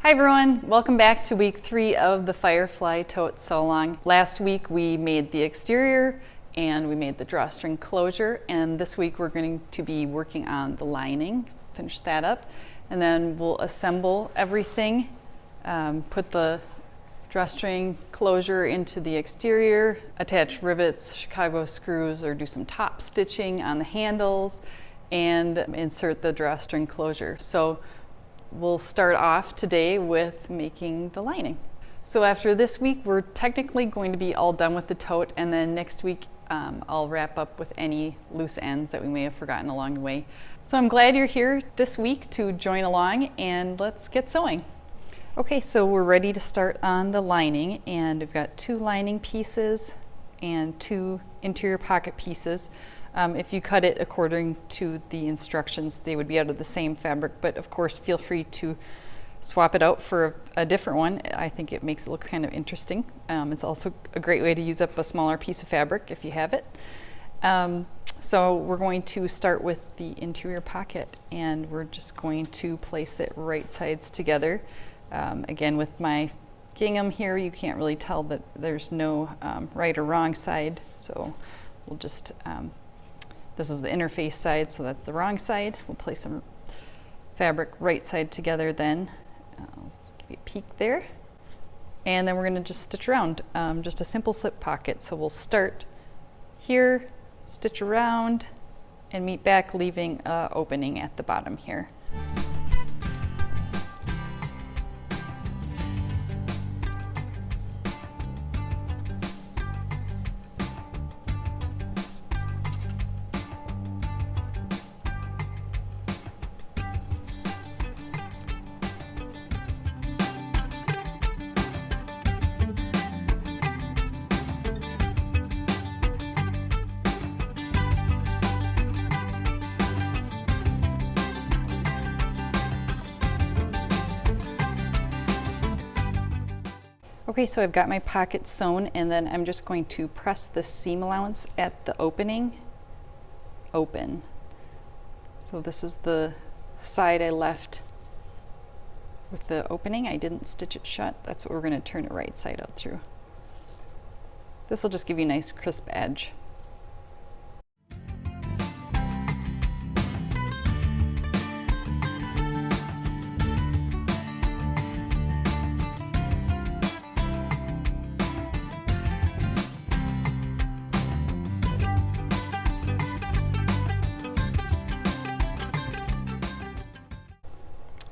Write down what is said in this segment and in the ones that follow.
Hi everyone, welcome back to week 3 of the Firefly Tote Sew Along. Last week we made the exterior and we made the drawstring closure, and this week we're going to be working on the lining, finish that up, and then we'll assemble everything, put the drawstring closure into the exterior, attach rivets, Chicago screws, or do some top stitching on the handles, and insert the drawstring closure. So we'll start off today with making the lining. So after this week, we're technically going to be all done with the tote, and then next week I'll wrap up with any loose ends that we may have forgotten along the way. So I'm glad you're here this week to join along, and let's get sewing. Okay, so we're ready to start on the lining, and we've got 2 lining pieces and 2 interior pocket pieces. If you cut it according to the instructions, they would be out of the same fabric, but of course feel free to swap it out for a different one. I think it makes it look kind of interesting. It's also a great way to use up a smaller piece of fabric if you have it. So we're going to start with the interior pocket, and we're just going to place it right sides together. Again, with my gingham here, you can't really tell that there's no right or wrong side, so we'll just this is the interface side, so that's the wrong side. We'll place some fabric right side together then. I'll give you a peek there. And then we're going to just stitch around, just a simple slip pocket. So we'll start here, stitch around, and meet back, leaving an opening at the bottom here. Okay, so I've got my pocket sewn, and then I'm just going to press the seam allowance at the opening open. So this is the side I left with the opening. I didn't stitch it shut. That's what we're going to turn it right side out through. This will just give you a nice crisp edge.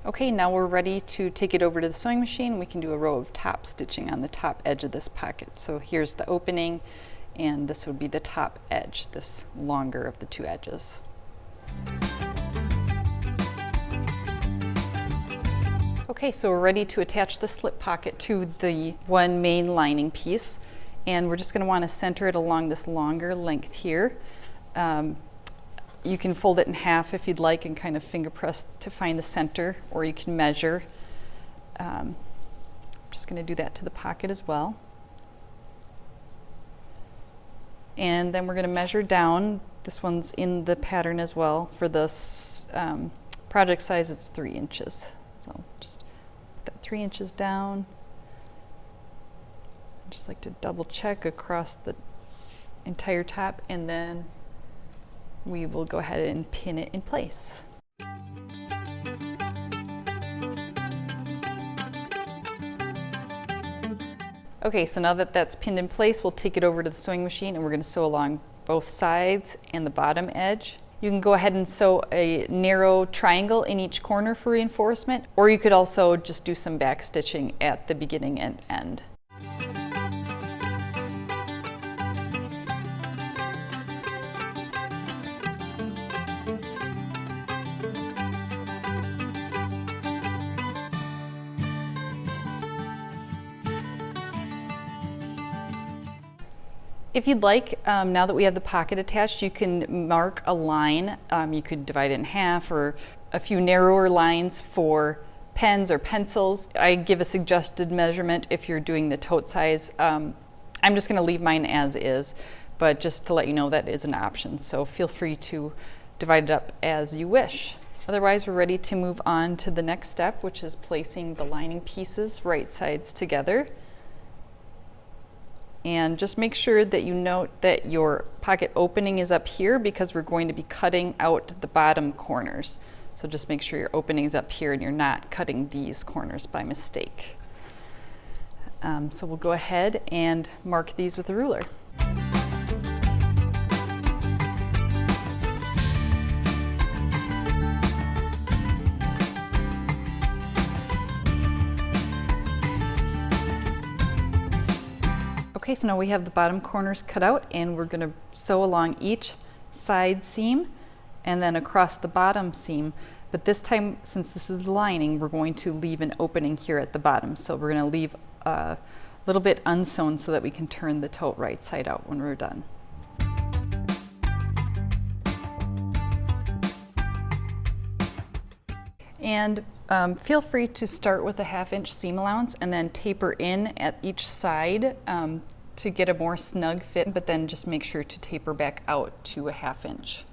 Okay, now we're ready to take it over to the sewing machine. We can do a row of top stitching on the top edge of this pocket. So here's the opening, and this would be the top edge, this longer of the 2 edges. Okay, so we're ready to attach the slip pocket to the one main lining piece, and we're just going to want to center it along this longer length here. You can fold it in half if you'd like and kind of finger press to find the center, or you can measure. I'm just going to do that to the pocket as well. And then we're going to measure down. This one's in the pattern as well. For this project size, it's 3 inches. So just put that 3 inches down. I just like to double check across the entire top, and then we will go ahead and pin it in place. Okay, so now that that's pinned in place, we'll take it over to the sewing machine, and we're going to sew along both sides and the bottom edge. You can go ahead and sew a narrow triangle in each corner for reinforcement, or you could also just do some back stitching at the beginning and end. If you'd like, now that we have the pocket attached, you can mark a line. You could divide it in half, or a few narrower lines for pens or pencils. I give a suggested measurement if you're doing the tote size. I'm just going to leave mine as is, but just to let you know that is an option. So feel free to divide it up as you wish. Otherwise, we're ready to move on to the next step, which is placing the lining pieces right sides together. And just make sure that you note that your pocket opening is up here because we're going to be cutting out the bottom corners. So just make sure your opening is up here and you're not cutting these corners by mistake. So we'll go ahead and mark these with a ruler. Okay, so now we have the bottom corners cut out and we're going to sew along each side seam and then across the bottom seam. But this time, since this is the lining, we're going to leave an opening here at the bottom. So we're going to leave a little bit unsewn so that we can turn the tote right side out when we're done. And feel free to start with a 1/2 inch seam allowance and then taper in at each side to get a more snug fit, but then just make sure to taper back out to a 1/2 inch.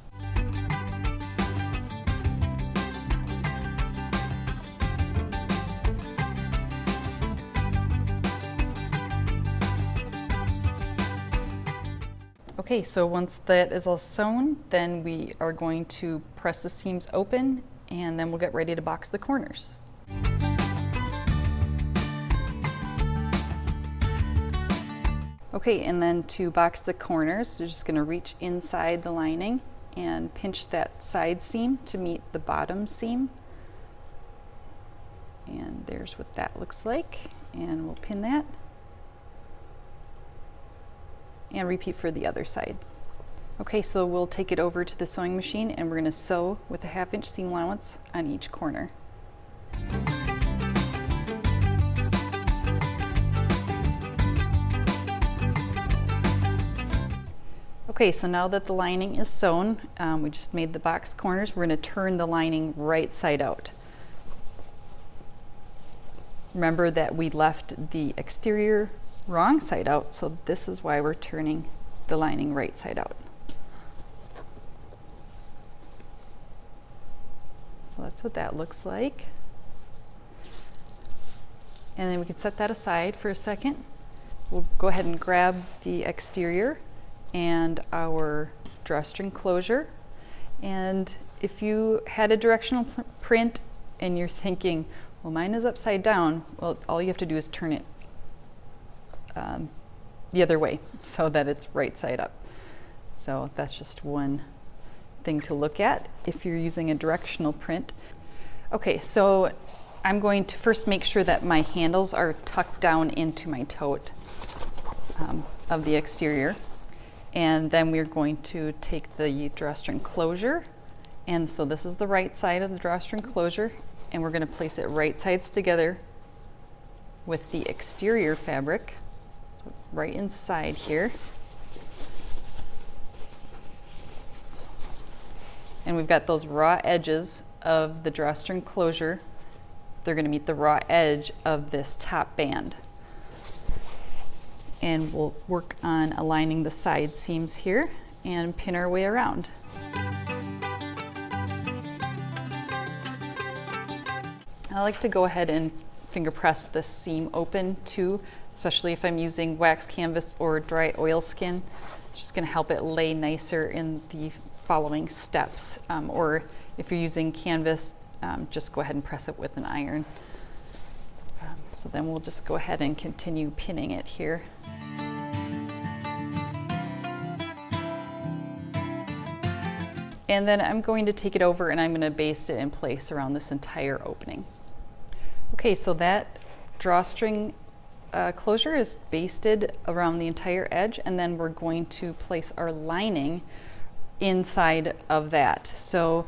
Okay, so once that is all sewn, then we are going to press the seams open and then we'll get ready to box the corners. Okay, and then to box the corners, you're just going to reach inside the lining and pinch that side seam to meet the bottom seam. And there's what that looks like. And we'll pin that. And repeat for the other side. Okay, so we'll take it over to the sewing machine and we're going to sew with a 1/2 inch seam allowance on each corner. Okay, so now that the lining is sewn, we just made the box corners, we're going to turn the lining right side out. Remember that we left the exterior wrong side out, so this is why we're turning the lining right side out. So that's what that looks like. And then we can set that aside for a second. We'll go ahead and grab the exterior and our drawstring closure. And if you had a directional print and you're thinking, well, mine is upside down, well, all you have to do is turn it the other way so that it's right side up. So that's just one thing to look at if you're using a directional print. Okay, so I'm going to first make sure that my handles are tucked down into my tote of the exterior. And then we're going to take the drawstring closure. And so this is the right side of the drawstring closure. And we're going to place it right sides together with the exterior fabric. So right inside here. And we've got those raw edges of the drawstring closure. They're going to meet the raw edge of this top band. And we'll work on aligning the side seams here and pin our way around. I like to go ahead and finger press this seam open too, especially if I'm using wax canvas or dry oilskin. It's just going to help it lay nicer in the following steps. Or if you're using canvas, just go ahead and press it with an iron. So then we'll just go ahead and continue pinning it here. And then I'm going to take it over and I'm going to baste it in place around this entire opening. Okay, so that drawstring closure is basted around the entire edge, and then we're going to place our lining inside of that. So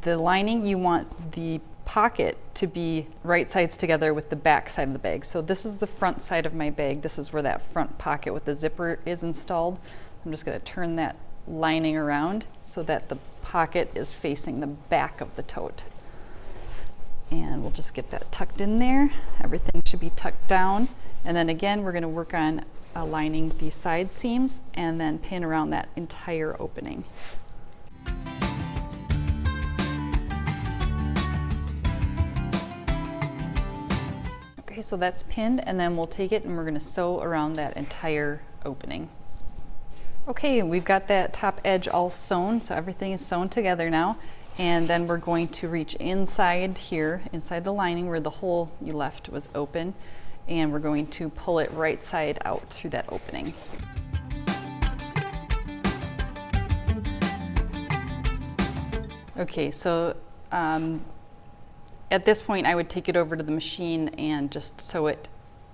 the lining, you want the pocket to be right sides together with the back side of the bag. So this is the front side of my bag. This is where that front pocket with the zipper is installed. I'm just going to turn that lining around so that the pocket is facing the back of the tote. And we'll just get that tucked in there. Everything should be tucked down. And then again, we're going to work on aligning the side seams and then pin around that entire opening. Okay, so that's pinned, and then we'll take it and we're going to sew around that entire opening. Okay, we've got that top edge all sewn, so everything is sewn together now. And then we're going to reach inside here, inside the lining where the hole you left was open, and we're going to pull it right side out through that opening. Okay, so at this point I would take it over to the machine and just sew it,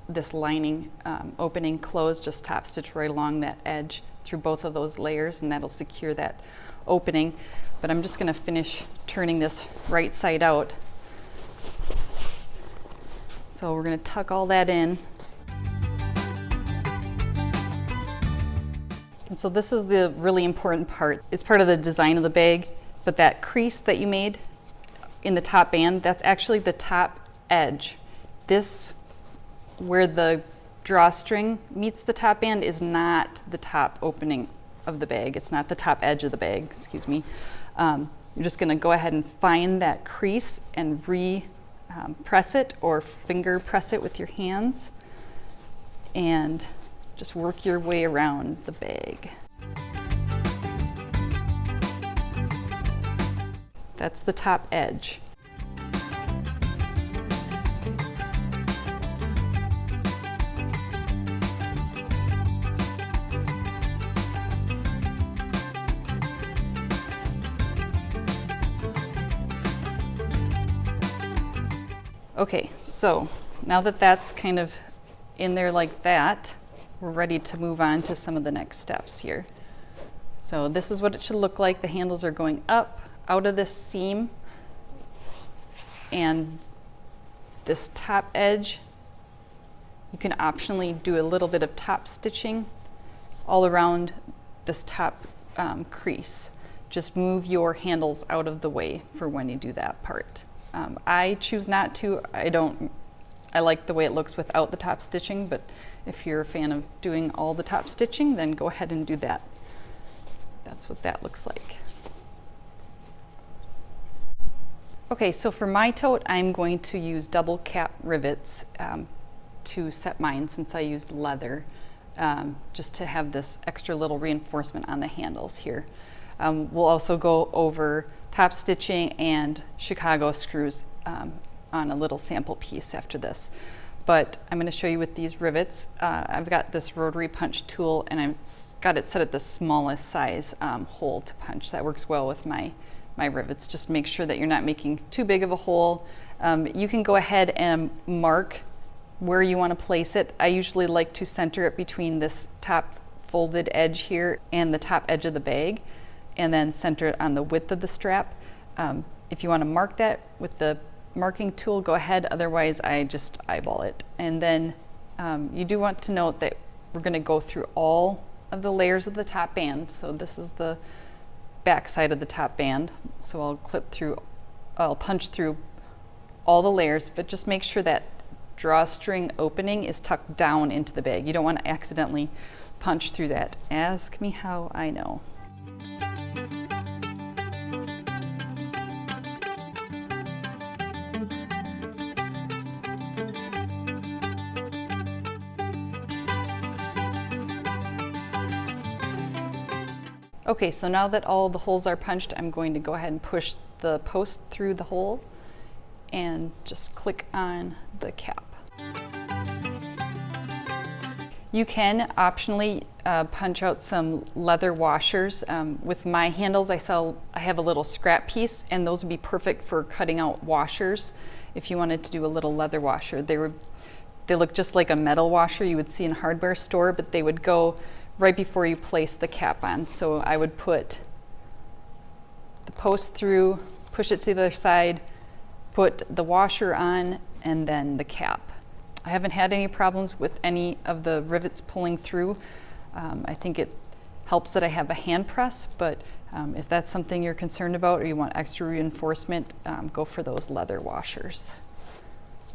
this lining opening closed, just top stitch right along that edge through both of those layers, and that'll secure that opening. But I'm just going to finish turning this right side out. So we're going to tuck all that in. And so this is the really important part. It's part of the design of the bag, but that crease that you made in the top band, that's actually the top edge. This, where the drawstring meets the top band, is not the top opening of the bag. It's not the top edge of the bag, excuse me. You're just going to go ahead and find that crease and press it or finger press it with your hands and just work your way around the bag. That's the top edge. Okay, so now that that's kind of in there like that, we're ready to move on to some of the next steps here. So this is what it should look like. The handles are going up out of this seam, and this top edge, you can optionally do a little bit of top stitching all around this top crease. Just move your handles out of the way for when you do that part. I choose not to. I like the way it looks without the top stitching, but if you're a fan of doing all the top stitching, then go ahead and do that. That's what that looks like. Okay, so for my tote, I'm going to use double cap rivets to set mine, since I used leather, just to have this extra little reinforcement on the handles here. We'll also go over top stitching and Chicago screws on a little sample piece after this. But I'm going to show you with these rivets. I've got this rotary punch tool, and I've got it set at the smallest size hole to punch. That works well with my rivets. Just make sure that you're not making too big of a hole. You can go ahead and mark where you want to place it. I usually like to center it between this top folded edge here and the top edge of the bag, and then center it on the width of the strap. If you want to mark that with the marking tool, go ahead. Otherwise, I just eyeball it. And then you do want to note that we're going to go through all of the layers of the top band. So this is the back side of the top band. So I'll punch through all the layers, but just make sure that drawstring opening is tucked down into the bag. You don't want to accidentally punch through that. Ask me how I know. Okay, so now that all the holes are punched, I'm going to go ahead and push the post through the hole and just click on the cap. You can optionally punch out some leather washers. With my handles, I have a little scrap piece, and those would be perfect for cutting out washers. If you wanted to do a little leather washer, they look just like a metal washer you would see in a hardware store, but they would go right before you place the cap on. So I would put the post through, push it to the other side, put the washer on, and then the cap. I haven't had any problems with any of the rivets pulling through. I think it helps that I have a hand press, but if that's something you're concerned about or you want extra reinforcement, go for those leather washers.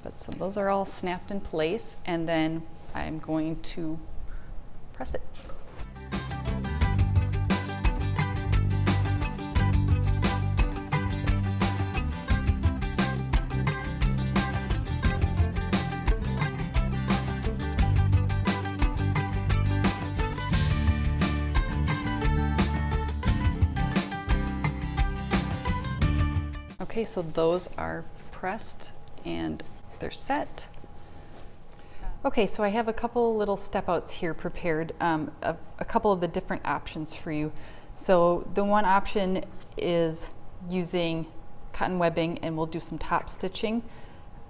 But so those are all snapped in place, and then I'm going to press it. Okay, so those are pressed and they're set. Okay, so I have a couple little step outs here prepared, a couple of the different options for you. So the one option is using cotton webbing, and we'll do some top stitching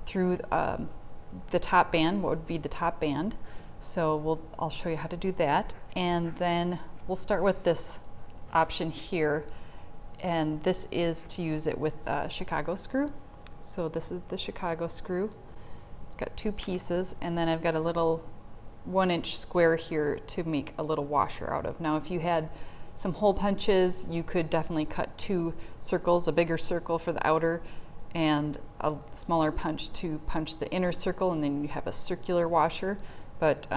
through the top band, what would be the top band. So I'll show you how to do that. And then we'll start with this option here. And this is to use it with Chicago screw. So this is the Chicago screw. It's got two pieces, and then I've got a little 1-inch square here to make a little washer out of. Now if you had some hole punches, you could definitely cut 2 circles, a bigger circle for the outer and a smaller punch to punch the inner circle, and then you have a circular washer. But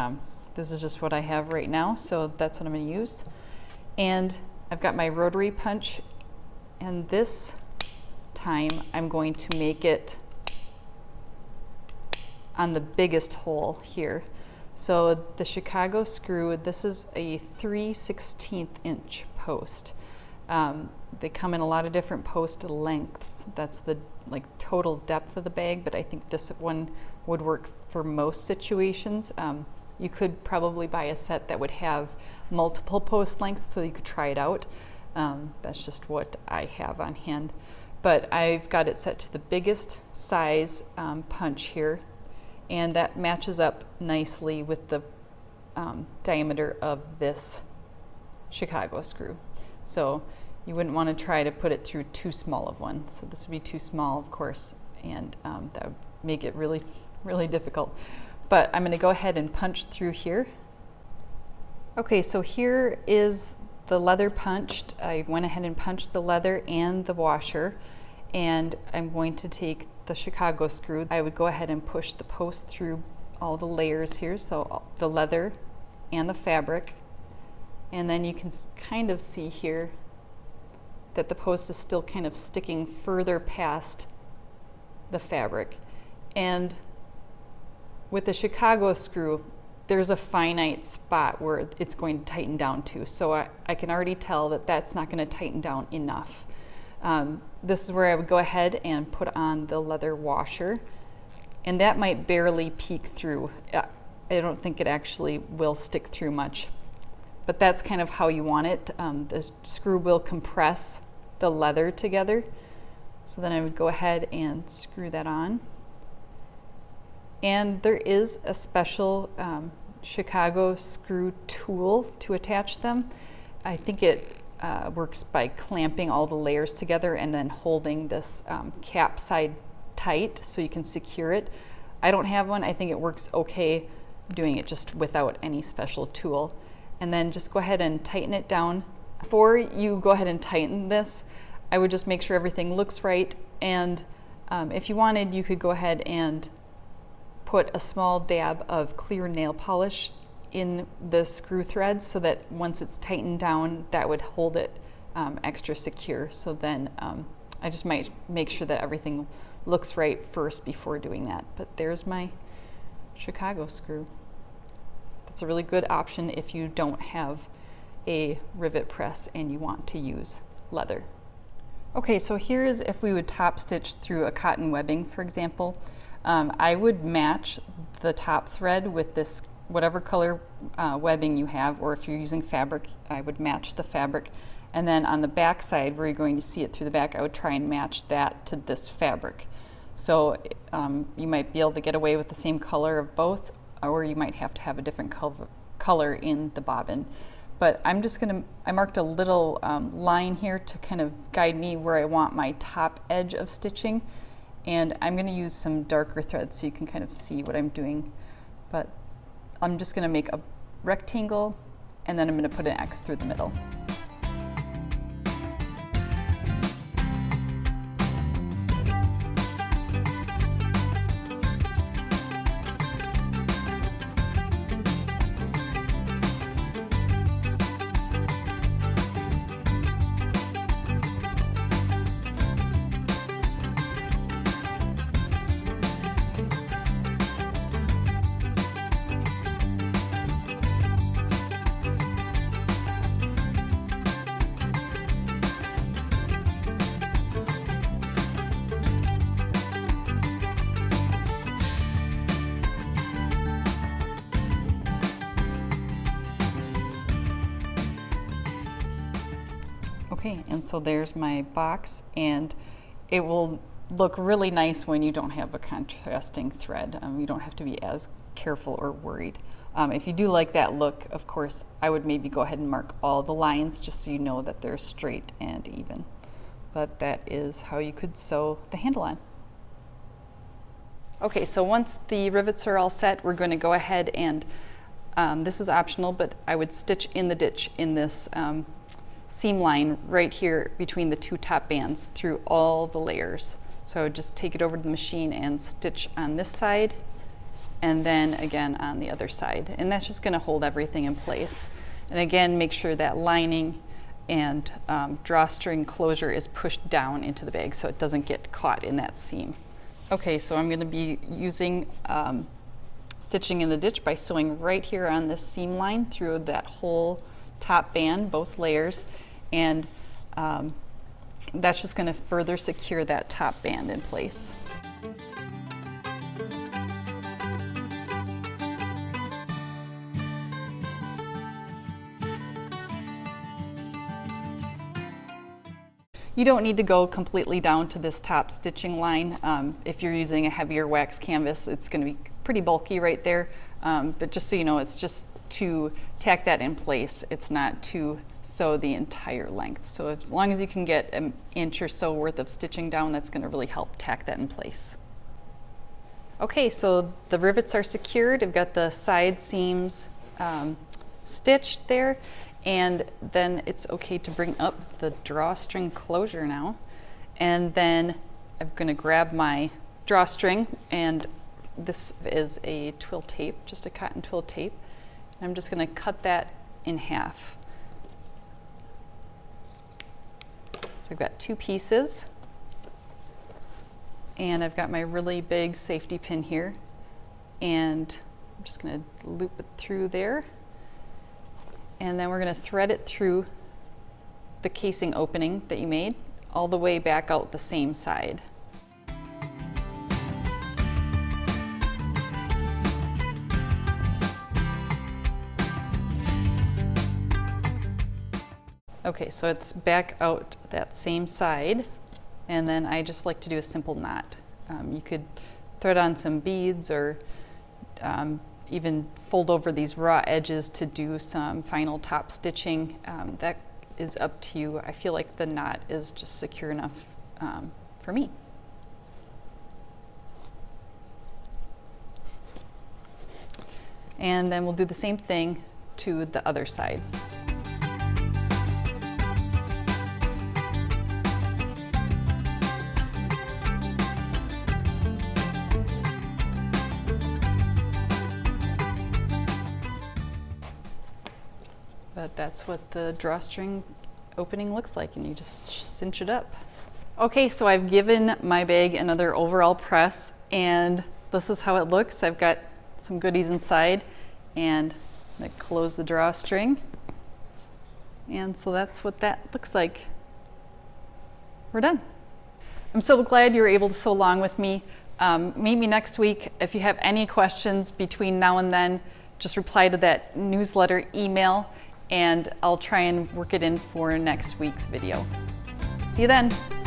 this is just what I have right now, so that's what I'm going to use. And I've got my rotary punch, and this time I'm going to make it on the biggest hole here. So the Chicago screw, this is a 3/16 inch post. They come in a lot of different post lengths. That's the total depth of the bag, but I think this one would work for most situations. You could probably buy a set that would have multiple post lengths so you could try it out. That's just what I have on hand. But I've got it set to the biggest size punch here, and that matches up nicely with the diameter of this Chicago screw. So you wouldn't want to try to put it through too small of one. So this would be too small, of course, and that would make it really, really difficult. But I'm going to go ahead and punch through here. Okay, so here is the leather punched. I went ahead and punched the leather and the washer, and I'm going to take the Chicago screw. I would go ahead and push the post through all the layers here, so the leather and the fabric, and then you can kind of see here that the post is still kind of sticking further past the fabric. And with the Chicago screw, there's a finite spot where it's going to tighten down to. So I can already tell that that's not going to tighten down enough. This is where I would go ahead and put on the leather washer, and that might barely peek through. I don't think it actually will stick through much, but that's kind of how you want it. The screw will compress the leather together. So then I would go ahead and screw that on. And there is a special Chicago screw tool to attach them. I think it works by clamping all the layers together and then holding this cap side tight so you can secure it. I don't have one. I think it works okay doing it just without any special tool. And then just go ahead and tighten it down. Before you go ahead and tighten this, I would just make sure everything looks right. And if you wanted, you could go ahead and put a small dab of clear nail polish in the screw threads so that once it's tightened down, that would hold it extra secure. So then I just might make sure that everything looks right first before doing that. But there's my Chicago screw. That's a really good option if you don't have a rivet press and you want to use leather. Okay, so here is if we would top stitch through a cotton webbing, for example. I would match the top thread with this whatever color webbing you have, or if you're using fabric, I would match the fabric. And then on the back side, where you're going to see it through the back, I would try and match that to this fabric. So you might be able to get away with the same color of both, or you might have to have a different color in the bobbin. But I'm just gonna, I marked a little line here to kind of guide me where I want my top edge of stitching. And I'm gonna use some darker threads so you can kind of see what I'm doing. But I'm just gonna make a rectangle, and then I'm gonna put an X through the middle. Okay, and so there's my box, and it will look really nice when you don't have a contrasting thread. You don't have to be as careful or worried. If you do like that look, of course, I would maybe go ahead and mark all the lines just so you know that they're straight and even. But that is how you could sew the handle on. Okay, so once the rivets are all set, we're going to go ahead and, this is optional, but I would stitch in the ditch in this seam line right here between the two top bands through all the layers. So I would just take it over to the machine and stitch on this side and then again on the other side. And that's just going to hold everything in place. And again, make sure that lining and drawstring closure is pushed down into the bag so it doesn't get caught in that seam. Okay, so I'm going to be using stitching in the ditch by sewing right here on this seam line through that whole top band, both layers, and that's just going to further secure that top band in place. You don't need to go completely down to this top stitching line. If you're using a heavier wax canvas, it's going to be pretty bulky right there, but just so you know, it's just to tack that in place. It's not to sew the entire length. So as long as you can get an inch or so worth of stitching down, that's going to really help tack that in place. Okay, so the rivets are secured. I've got the side seams stitched there, and then it's okay to bring up the drawstring closure now. And then I'm going to grab my drawstring, and this is a twill tape, just a cotton twill tape. I'm just going to cut that in half. So I've got two pieces, and I've got my really big safety pin here, and I'm just going to loop it through there, and then we're going to thread it through the casing opening that you made all the way back out the same side. Okay, so it's back out that same side, and then I just like to do a simple knot. You could thread on some beads or even fold over these raw edges to do some final top stitching. That is up to you. I feel like the knot is just secure enough for me. And then we'll do the same thing to the other side. But that's what the drawstring opening looks like, and you just cinch it up. Okay, so I've given my bag another overall press, and this is how it looks. I've got some goodies inside, and I close the drawstring. And so that's what that looks like. We're done. I'm so glad you were able to sew along with me. Meet me next week. If you have any questions between now and then, just reply to that newsletter email, and I'll try and work it in for next week's video. See you then.